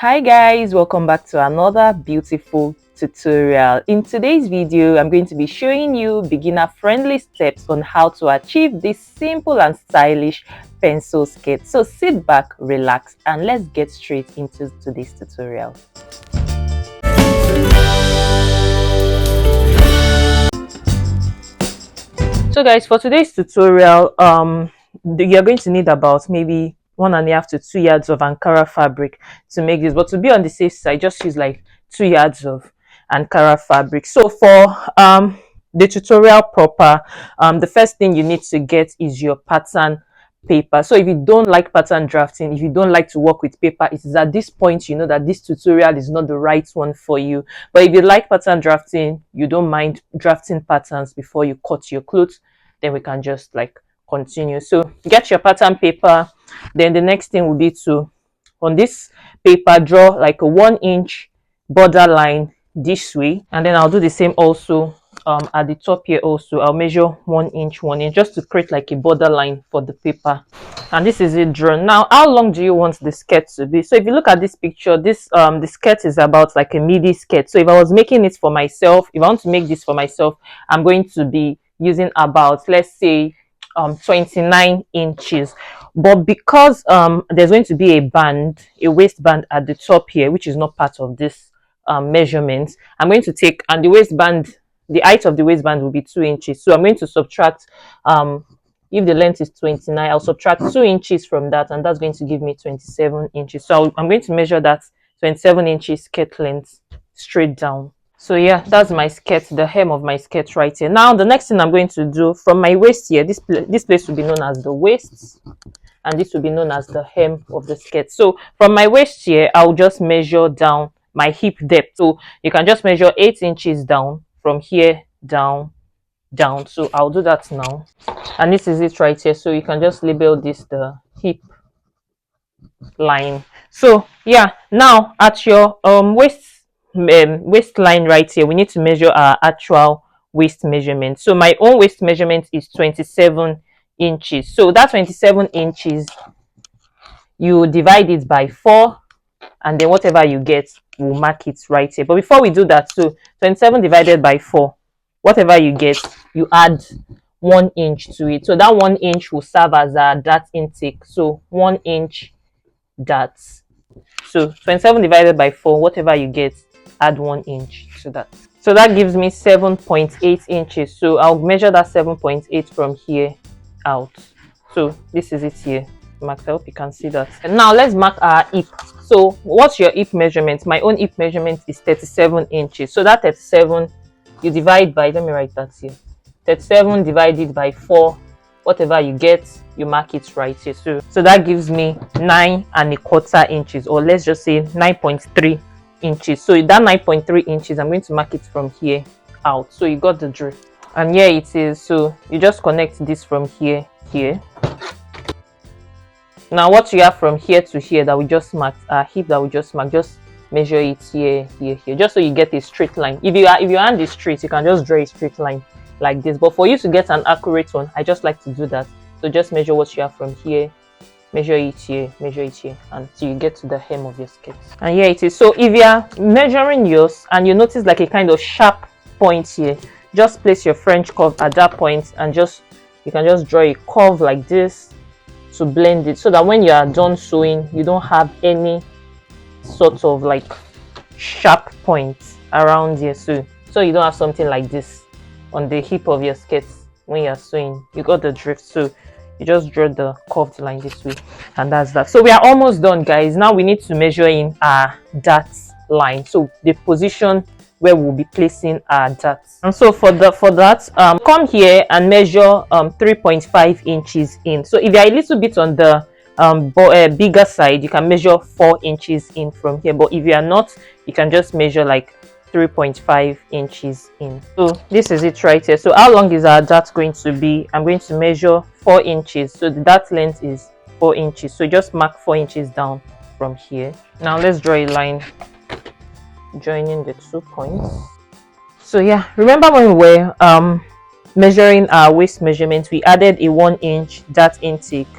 Hi guys, welcome back to another beautiful tutorial. In today's video, I'm going to be showing you beginner-friendly steps on how to achieve this simple and stylish pencil skirt. So sit back, relax, and let's get straight into today's tutorial. So guys, for today's tutorial, you're going to need about maybe 1.5 to 2 yards of Ankara fabric to make this, but to be on the safe side, just use like 2 yards of Ankara fabric. So for the tutorial proper, the first thing you need to get is your pattern paper. So if you don't like pattern drafting, if you don't like to work with paper, it is at this point you know that this tutorial is not the right one for you. But if you like pattern drafting, you don't mind drafting patterns before you cut your clothes, then we can just like continue. So get your pattern paper. Then the next thing will be to, on this paper, draw like a 1-inch border line this way, and then I'll do the same also at the top here. Also I'll measure 1 inch just to create like a border line for the paper, and this is it drawn. Now, how long do you want the skirt to be? So if you look at this picture, this the skirt is about like a midi skirt. So if I was making it for myself, if I want to make this for myself, I'm going to be using about, let's say, 29 inches. But because there's going to be a band, a waistband at the top here, which is not part of this measurement, I'm going to take, and the waistband, the height of the waistband will be 2 inches. So I'm going to subtract, if the length is 29, I'll subtract 2 inches from that, and that's going to give me 27 inches. So I'm going to measure that 27 inches skirt length straight down. So yeah, that's my skirt, the hem of my skirt right here. Now the next thing I'm going to do, from my waist here, this place will be known as the waist, and this will be known as the hem of the skirt. So from my waist here, I'll just measure down my hip depth. So you can just measure 8 inches down from here down. So I'll do that now, and this is it right here. So you can just label this the hip line. So yeah, now at your waistline right here, we need to measure our actual waist measurement. So my own waist measurement is 27 inches. So that 27 inches, you divide it by 4, and then whatever you get, we'll mark it right here. But before we do that, so 27 divided by 4, whatever you get, you add 1 inch to it. So that 1 inch will serve as a dart intake. So 1 inch darts. So 27 divided by 4, whatever you get, add 1 inch to that. So that gives me 7.8 inches. So I'll measure that 7.8 from here out. So this is it here marked. I hope you can see that. And now let's mark our hip. So what's your hip measurement? My own hip measurement is 37 inches. So that 37, you divide by, let me write that here, 37 divided by 4, whatever you get, you mark it right here. So that gives me 9.25 inches, or let's just say 9.3 inches. So that 9.3 inches, I'm going to mark it from here out. So you got the drift, and here it is. So you just connect this from here. Now what you have from here to here that we just marked, our hip that we just marked, just measure it here, just so you get a straight line. If you are on the straight, you can just draw a straight line like this, but for you to get an accurate one, I just like to do that. So just measure what you have from here, measure it here, until you get to the hem of your skirt. And here it is. So if you are measuring yours and you notice like a kind of sharp point here, just place your French curve at that point, and you can just draw a curve like this to blend it, so that when you are done sewing, you don't have any sort of like sharp points around here. So you don't have something like this on the hip of your skirt when you're sewing. You got the drift. So you just draw the curved line this way, and that's that. So we are almost done, guys. Now we need to measure in our dart line, so the position where we'll be placing our darts. And so for that, come here and measure 3.5 inches in. So if you're a little bit on the bigger side, you can measure 4 inches in from here, but if you are not, you can just measure like 3.5 inches in. So this is it right here. So how long is our dart going to be? I'm going to measure 4 inches. So the dart length is 4 inches. So just mark 4 inches down from here. Now let's draw a line joining the 2 points. So yeah, remember when we were measuring our waist measurement, we added a 1 inch dart intake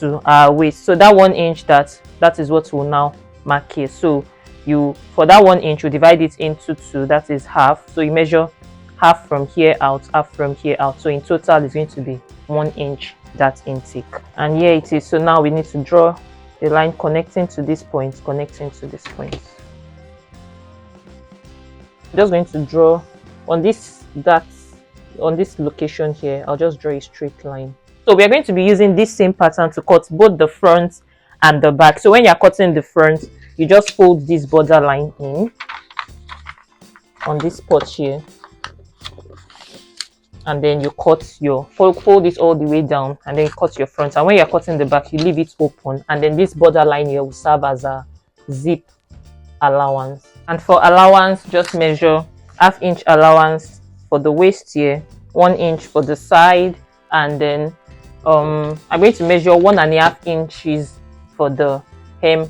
to our waist. So that 1 inch, that is what we'll now mark here. So you, for that 1 inch, you divide it into 2, that is half. So you measure half from here out, half from here out. So in total it's going to be 1 inch dart intake. And here it is. So now we need to draw a line connecting to this point, connecting to this point. I'm just going to draw on this dart, on this location here. I'll just draw a straight line. So we are going to be using this same pattern to cut both the front and the back. So when you're cutting the front, you just fold this border line in on this spot here, and then you cut your fold this all the way down, and then cut your front. And when you're cutting the back, you leave it open, and then this border line here will serve as a zip allowance. And for allowance, just measure ½ inch allowance for the waist here, 1 inch for the side, and then I'm going to measure 1.5 inches for the hem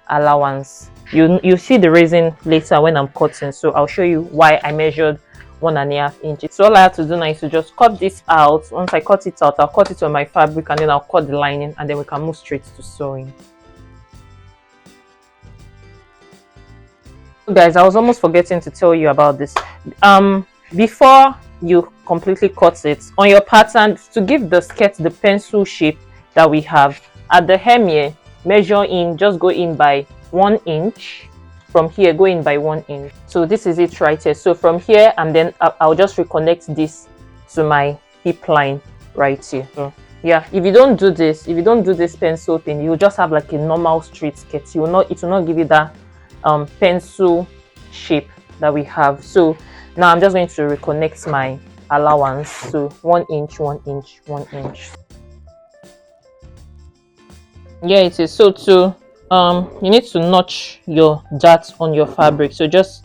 allowance. You see the reason later when I'm cutting, so I'll show you why I measured 1.5 inches. So all I have to do now is to just cut this out. Once I cut it out, I'll cut it on my fabric, and then I'll cut the lining, and then we can move straight to sewing. Guys, I was almost forgetting to tell you about this. Before you completely cut it on your pattern, to give the skirt the pencil shape that we have at the hem here, measure in, just go in by 1 inch. From here, go in by 1 inch. So this is it right here. So from here, and then I'll just reconnect this to my hip line right here. So yeah, if you don't do this pencil thing, you'll just have like a normal straight skirt. It will not give you that pencil shape that we have. So now I'm just going to reconnect my allowance. So 1 inch, 1 inch, 1 inch. Yeah, it is. So to you need to notch your dart on your fabric. So just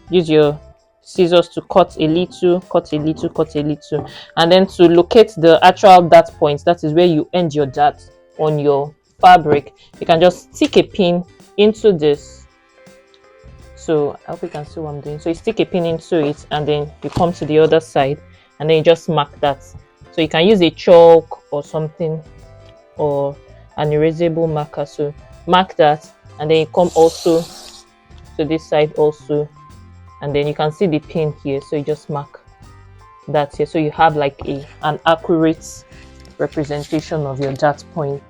use your scissors to cut a little, cut a little, cut a little, and then to locate the actual dart point, that is where you end your dart on your fabric, you can just stick a pin into this. So I hope you can see what I'm doing. So you stick a pin into it, and then you come to the other side, and then you just mark that. So you can use a chalk or something, or an erasable marker. So mark that, and then you come also to this side also, and then you can see the pin here. So you just mark that here, so you have like an accurate representation of your dart point.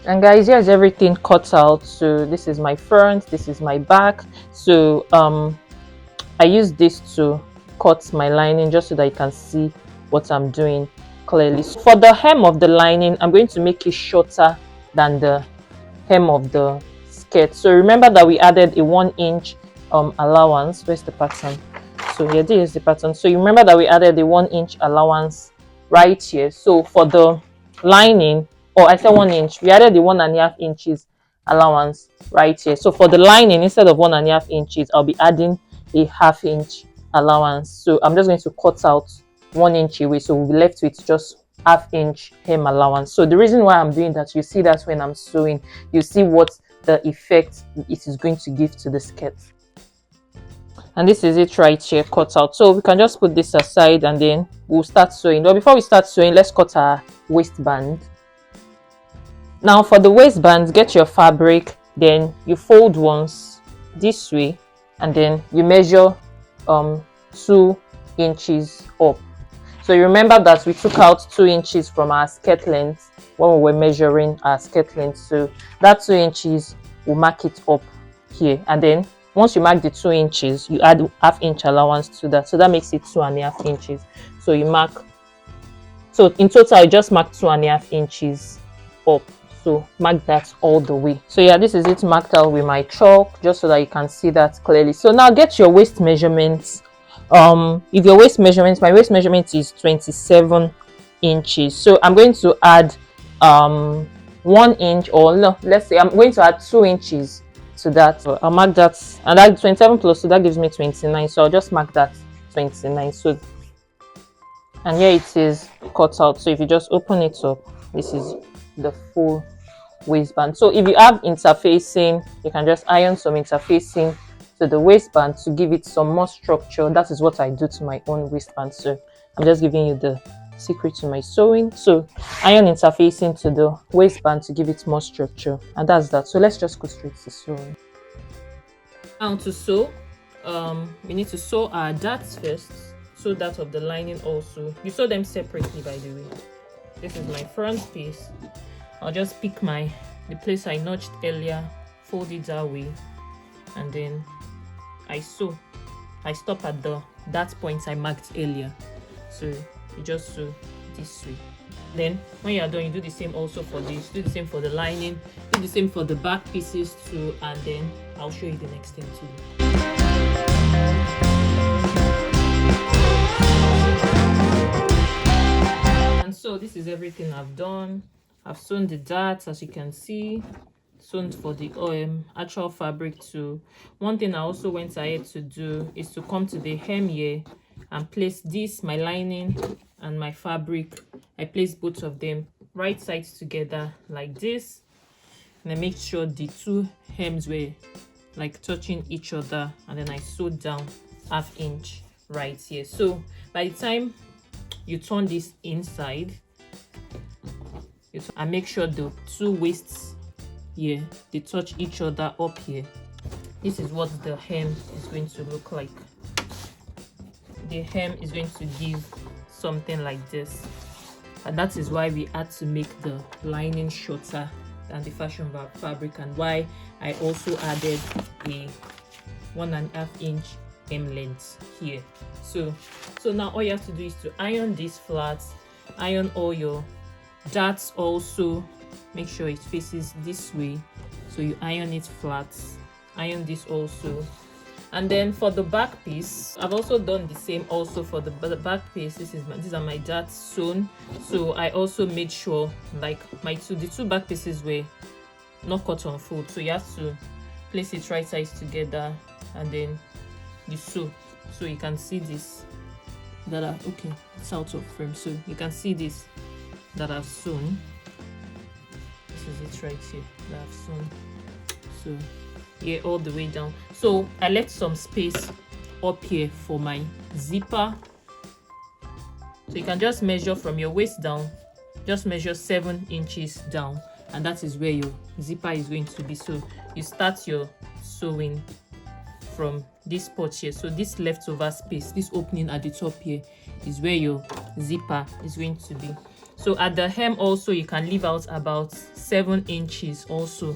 And guys, here's everything cut out. So this is my front, this is my back. So I use this to cut my lining, just so that you can see what I'm doing clearly. So for the hem of the lining, I'm going to make it shorter than the hem of the skirt. So remember that we added a 1 inch allowance. Where's the pattern? So here, this is the pattern. So you remember that we added the 1 inch allowance right here. So for the lining, or I said 1 inch, we added the 1.5 inches allowance right here. So for the lining, instead of 1.5 inches, I'll be adding a ½ inch allowance. So I'm just going to cut out 1 inch away, so we'll be left with just ½ inch hem allowance. So the reason why I'm doing that, you see that when I'm sewing, you see what the effect it is going to give to the skirt. And this is it right here, cut out. So we can just put this aside, and then we'll start sewing. But before we start sewing, let's cut our waistband. Now for the waistband, get your fabric, then you fold once this way, and then you measure 2 inches up. So you remember that we took out 2 inches from our skirt length when we were measuring our skirt length. So that 2 inches, we'll mark it up here, and then once you mark the 2 inches, you add ½ inch allowance to that. So that makes it 2.5 inches. So you mark, so in total, you just mark 2.5 inches up. So mark that all the way. So yeah, this is it marked out with my chalk, just so that you can see that clearly. So now get your waist measurements. If your waist measurements, my waist measurement is 27 inches. So I'm going to add 1 inch, or no, let's say I'm going to add 2 inches to that. So I'll mark that, and that's 27 plus, so that gives me 29. So I'll just mark that 29. So, and here it is cut out. So if you just open it up, this is the full waistband. So if you have interfacing, you can just iron some interfacing to the waistband to give it some more structure. That is what I do to my own waistband. So I'm just giving you the secret to my sewing. So iron interfacing to the waistband to give it more structure, and that's that. So let's just go straight to sewing. Now to sew, we need to sew our darts first. Sew that of the lining also. You sew them separately, by the way. This is my front piece. I'll just pick the place I notched earlier, fold it that way, and then I sew. I stop at that point I marked earlier. So you just sew this way. Then when you are done, you do the same also for this. Do the same for the lining. Do the same for the back pieces too, and then I'll show you the next thing too. And so this is everything I've done. I've sewn the darts, as you can see, sewn for the actual fabric too. One thing I also went ahead to do is to come to the hem here and place this, my lining and my fabric. I placed both of them right sides together like this, and I make sure the two hems were like touching each other, and then I sewed down 1/2 inch right here. So by the time you turn this inside, and make sure the two waists here, they touch each other up here. This is what the hem is going to look like. The hem is going to give something like this, and that is why we had to make the lining shorter than the fashion fabric, and why I also added a 1.5 inch hem length here. So now all you have to do is to iron this flat, iron all your darts also, make sure it faces this way, so you iron it flat, iron this also. And then for the back piece, I've also done the same also for the back piece. These are my darts sewn, so I also made sure like the two back pieces were not cut on fold, so you have to place it right sides together, and then you sew. So you can see this that are okay, it's out of frame, so you can see this that I've sewn. This is it right here that I've sewn. So here all the way down. So I left some space up here for my zipper. So you can just measure from your waist down, just measure 7 inches down, and that is where your zipper is going to be. So you start your sewing from this spot here. So this leftover space, this opening at the top here, is where your zipper is going to be. So at the hem also, you can leave out about 7 inches also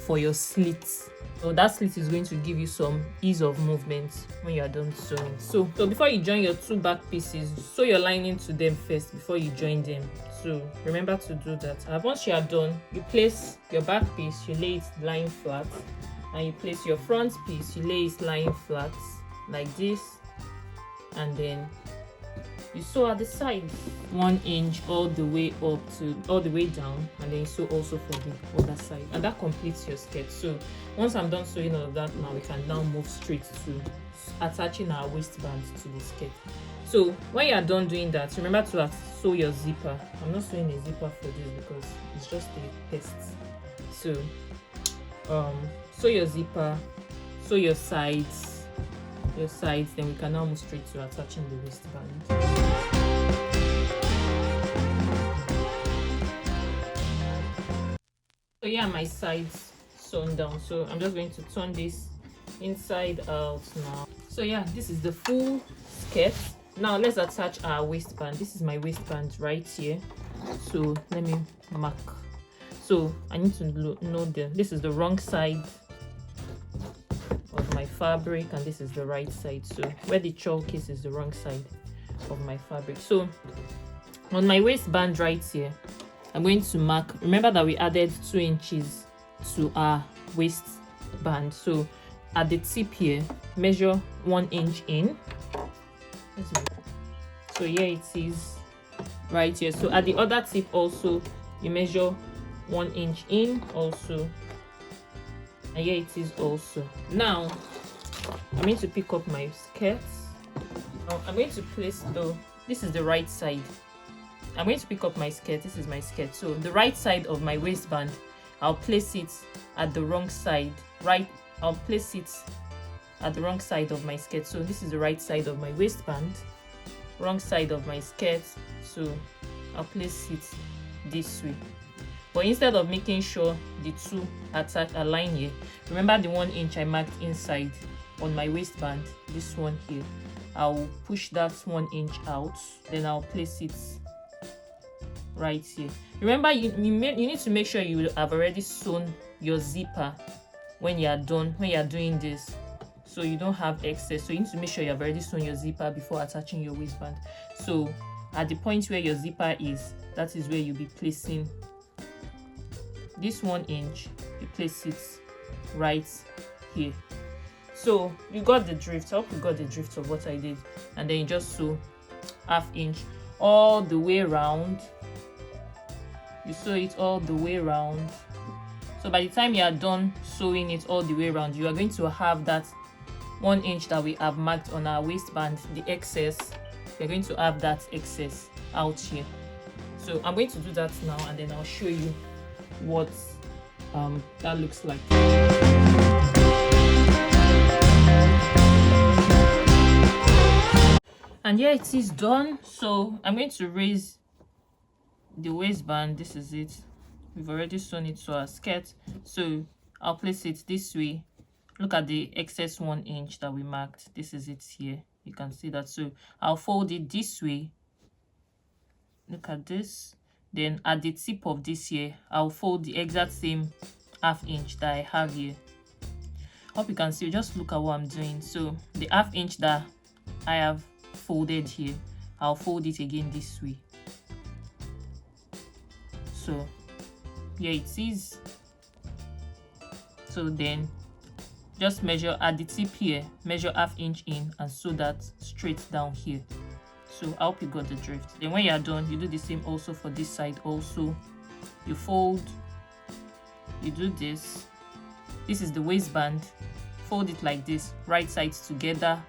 for your slits. So that slit is going to give you some ease of movement when you are done sewing. So before you join your two back pieces, sew your lining to them first before you join them. So remember to do that. And once you are done, you place your back piece, you lay it lying flat, and you place your front piece, you lay it lying flat like this, and then you sew at the sides 1 inch all the way down, and then you sew also for the other side, and that completes your skirt. So once I'm done sewing all of that, now we can now move straight to attaching our waistband to the skirt. So when you are done doing that, remember to sew your zipper. I'm not sewing a zipper for this because it's just a test. So sew your zipper, sew your sides, then we can now move straight to attaching the waistband. So yeah, my sides sewn down, so I'm just going to turn this inside out now. So yeah, this is the full skirt. Now let's attach our waistband. This is my waistband right here, so let me mark. So I need to know this is the wrong side of my fabric, and this is the right side. So where the chalk is the wrong side of my fabric. So on my waistband right here, I'm going to mark. Remember that we added 2 inches to our waistband. So at the tip here, measure 1 inch in. So here it is right here. So at the other tip also, you measure 1 inch in also, and here it is also. Now I'm going to pick up my skirt. Now I'm going to place this is the right side. I'm going to pick up my skirt. This is my skirt. So the right side of my waistband, I'll place it at the wrong side. I'll place it at the wrong side of my skirt. So this is the right side of my waistband. wrong side of my skirt, so I'll place it this way. But instead of making sure the two align here, remember the 1 inch I marked inside on my waistband, this one here, I'll push that 1 inch out, then I'll place it right here. Remember, you need to make sure you have already sewn your zipper when you are done, when you are doing this, so you don't have excess. So you need to make sure you have already sewn your zipper before attaching your waistband. So at the point where your zipper is, that is where you'll be placing this 1 inch. You place it right here. So you got the drift. I hope you got the drift of what I did. And then you just sew 1/2 inch all the way around. You sew it all the way around. So by the time you are done sewing it all the way around, you are going to have that 1 inch that we have marked on our waistband, the excess. You're going to have that excess out here. So I'm going to do that now, and then I'll show you what that looks like. And yeah, it is done. So I'm going to raise the waistband. This is it. We've already sewn it to our skirt, so I'll place it this way. Look at the excess 1 inch that we marked. This is it here. You can see that. So I'll fold it this way. Look at this. Then at the tip of this here, I'll fold the exact same 1/2 inch that I have here. Hope you can see. Just look at what I'm doing. So the 1/2 inch that I have folded here, I'll fold it again this way. So here it is. So then just measure at the tip here, measure 1/2 inch in and sew that straight down here. So I hope you got the drift. Then when you are done, you do the same also for this side. Also, you fold, you do this. This is the waistband. Fold it like this, right sides together,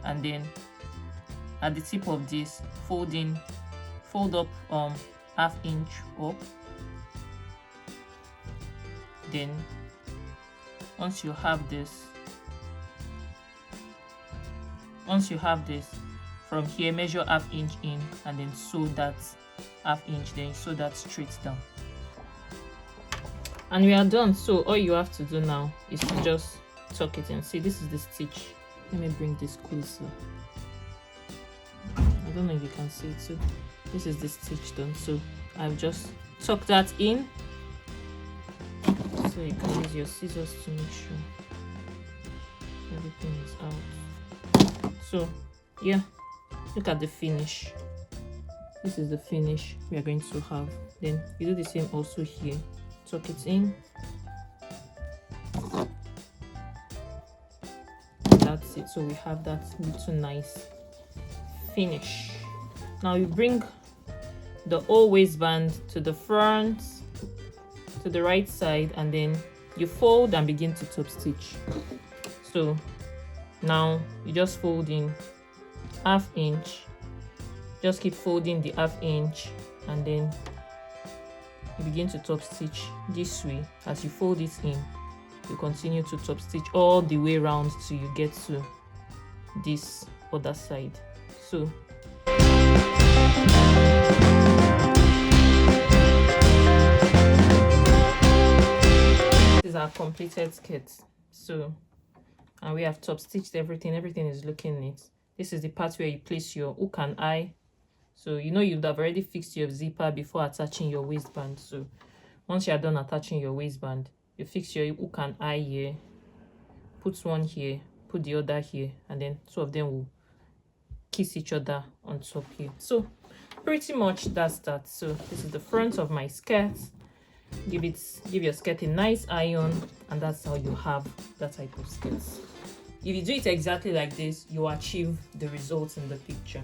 and then at the tip of this, fold up 1/2 inch up. Then once you have this, from here measure 1/2 inch in and then sew that 1/2 inch, then sew that straight down, and we are done. So all you have to do now is to just tuck it in. See, this is the stitch. Let me bring this closer. I don't know if you can see it. So this is the stitch done. So I've just tucked that in. So you can use your scissors to make sure everything is out. So yeah, look at the finish. This is the finish we are going to have. Then you do the same also here. Tuck it in. That's it. So we have that little nice finish. Now you bring the whole waistband to the front, to the right side, and then you fold and begin to top stitch. So now you just fold in 1/2 inch, just keep folding the 1/2 inch, and then you begin to top stitch this way. As you fold it in, you continue to top stitch all the way around till you get to this other side. So this is our completed skirt. So, and we have top stitched everything is looking neat. This is the part where you place your hook and eye. So you know you'd have already fixed your zipper before attaching your waistband. So once you are done attaching your waistband, you fix your hook and eye here, put one here, put the other here, and then two of them will kiss each other on top here. So pretty much that's that. So this is the front of my skirt. Give your skirt a nice iron, and that's how you have that type of skirt. If you do it exactly like this, you achieve the results in the picture.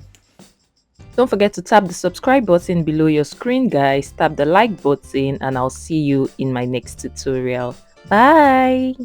Don't forget to tap the subscribe button below your screen, guys. Tap the like button, and I'll see you in my next tutorial. Bye.